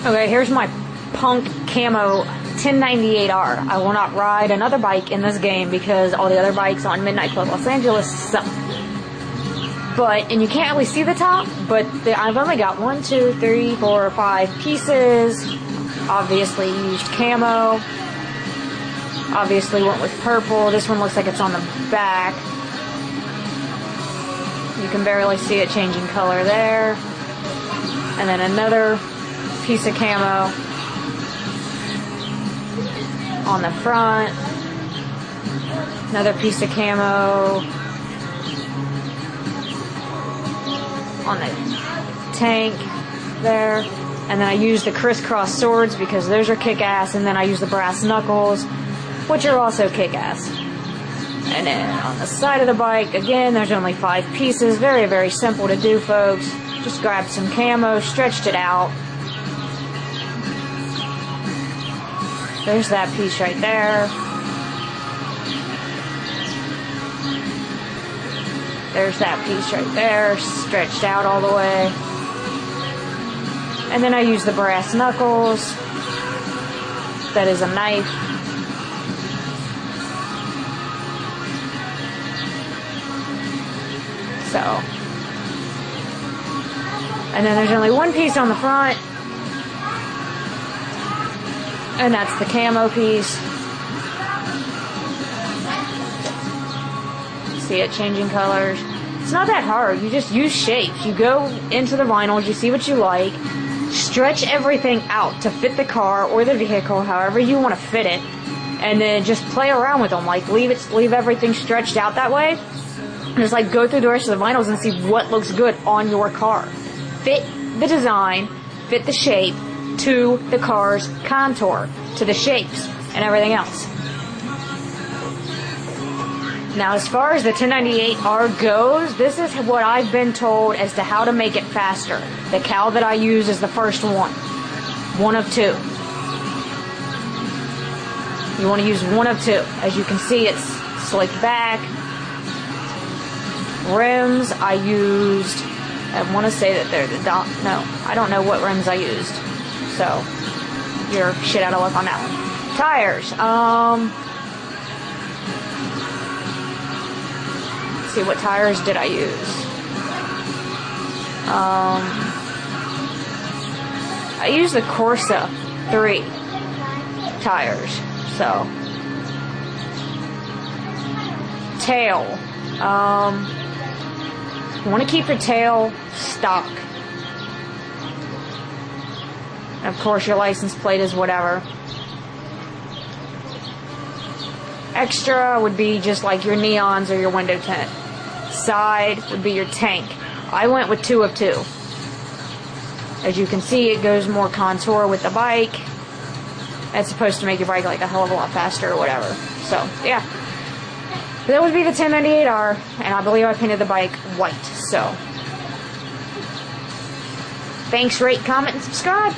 Okay, here's my punk camo 1098R. I will not ride another bike in this game because all the other bikes on Midnight Club Los Angeles suck. And you can't really see the top, but I've only got 1, 2, 3, 4, 5 pieces. Obviously used camo. Obviously went with purple. This one looks like it's on the back. You can barely see it changing color there. And then another piece of camo on the front. Another piece of camo on the tank there. And then I use the crisscross swords because those are kick-ass. And then I use the brass knuckles, which are also kick-ass. And then on the side of the bike, again, there's only 5 pieces. Very, very simple to do, folks. Just grabbed some camo, stretched it out. There's that piece right there. There's that piece right there, stretched out all the way. And then I use the brass knuckles. That is a knife. So. And then there's only 1 piece on the front. And that's the camo piece. See it changing colors. It's not that hard. You just use shapes. You go into the vinyls, you see what you like, stretch everything out to fit the car or the vehicle, however you want to fit it, and then just play around with them. Like leave everything stretched out that way. Just like go through the rest of the vinyls and see what looks good on your car. Fit the design, fit the shape to the car's contour, to the shapes and everything else. Now, as far as the 1098R goes, this is what I've been told as to how to make it faster. The cowl that I use is the first one. 1 of 2. You want to use 1 of 2. As you can see, it's slicked back. Rims, I used, I want to say that they're the no, I don't know what rims I used. So, you're shit out of luck on that one. Tires, see, what tires did I use? I used the Corsa 3 tires. So, tail. You want to keep your tail stock. And of course, your license plate is whatever. Extra would be just like your neons or your window tint. Side would be your tank. I went with 2 of 2. As you can see, it goes more contour with the bike. It's supposed to make your bike like a hell of a lot faster or whatever. So, yeah. That would be the 1098R, and I believe I painted the bike white. So, thanks, rate, comment, and subscribe.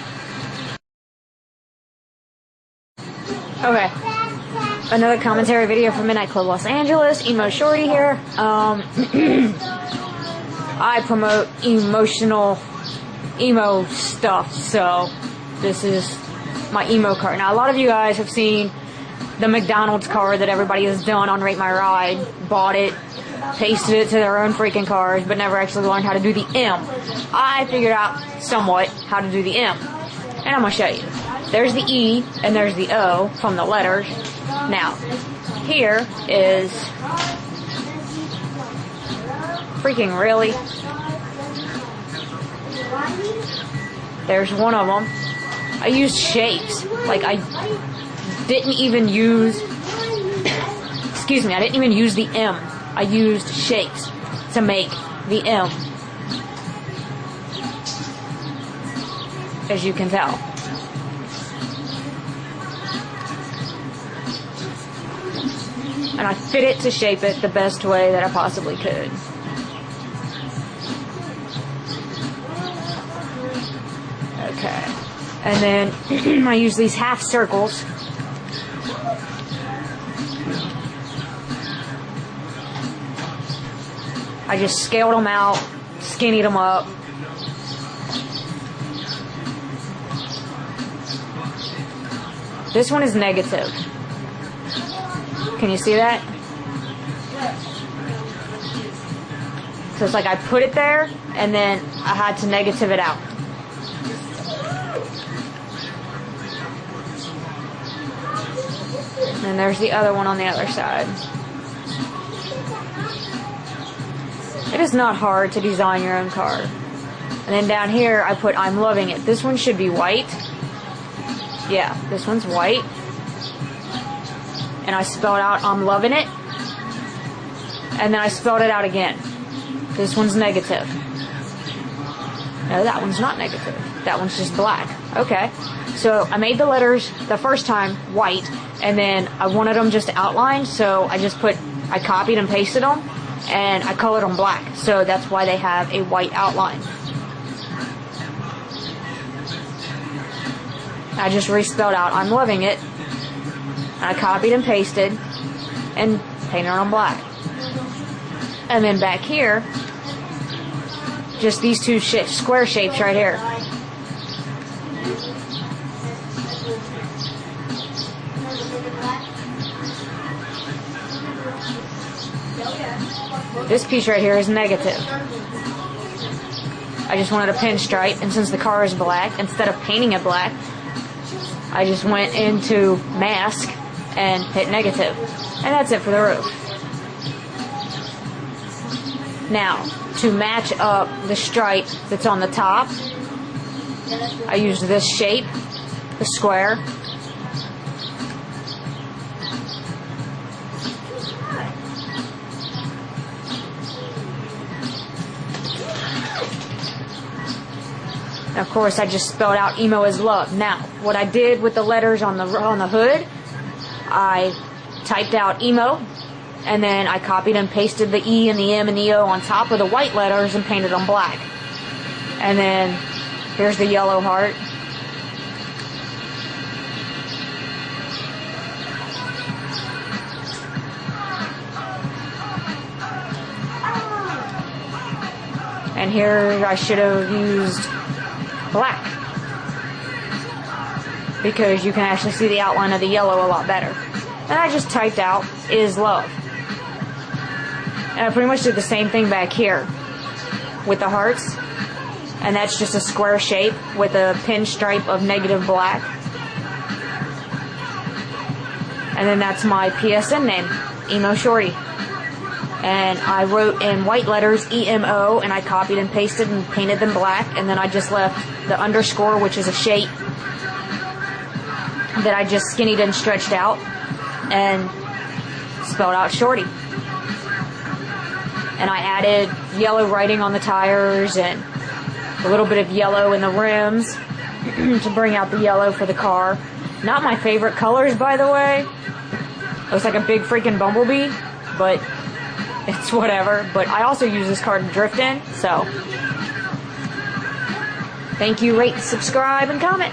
Okay. Another commentary video from Midnight Club Los Angeles. Emo Shorty here. I promote emotional emo stuff, so this is my emo card. Now, a lot of you guys have seen the McDonald's card that everybody has done on Rate My Ride, bought it, pasted it to their own freaking cars, but never actually learned how to do the M. I figured out somewhat how to do the M, and I'm going to show you. There's the E, and there's the O from the letters. Now, here is, freaking really, there's one of them. I used shapes, like I didn't even use, excuse me, I didn't even use the M. I used shapes to make the M, as you can tell. And I fit it to shape it the best way that I possibly could. Okay. And then I use these half circles. I just scaled them out, skinnied them up. This one is negative. Can you see that? So it's like I put it there, and then I had to negative it out. And there's the other one on the other side. It is not hard to design your own car. And then down here, I put I'm loving it. This one should be white. Yeah, this one's white. And I spelled out I'm loving it. And then I spelled it out again. This one's negative. No, that one's not negative. That one's just black. Okay. So I made the letters the first time white, and then I wanted them just outlined, so I copied and pasted them, and I colored them black. So that's why they have a white outline. I just respelled out I'm loving it. I copied and pasted and painted on black. And then back here, just these two square shapes right here. This piece right here is negative. I just wanted a pinstripe, and since the car is black, instead of painting it black, I just went into mask and hit negative. And that's it for the roof. Now, to match up the stripe that's on the top, I used this shape, the square. And of course, I just spelled out emo is love. Now, what I did with the letters on the hood, I typed out emo, and then I copied and pasted the E and the M and the O on top of the white letters and painted them black. And then here's the yellow heart. And here I should have used black, because you can actually see the outline of the yellow a lot better. And I just typed out is love. And I pretty much did the same thing back here with the hearts. And that's just a square shape with a pinstripe of negative black. And then that's my PSN name, Emo Shorty. And I wrote in white letters EMO, and I copied and pasted and painted them black. And then I just left the underscore, which is a shape that I just skinnied and stretched out, and spelled out Shorty. And I added yellow writing on the tires and a little bit of yellow in the rims to bring out the yellow for the car. Not my favorite colors, by the way. It looks like a big freaking bumblebee, but it's whatever. But I also use this car to drift in, so thank you, rate, subscribe, and comment.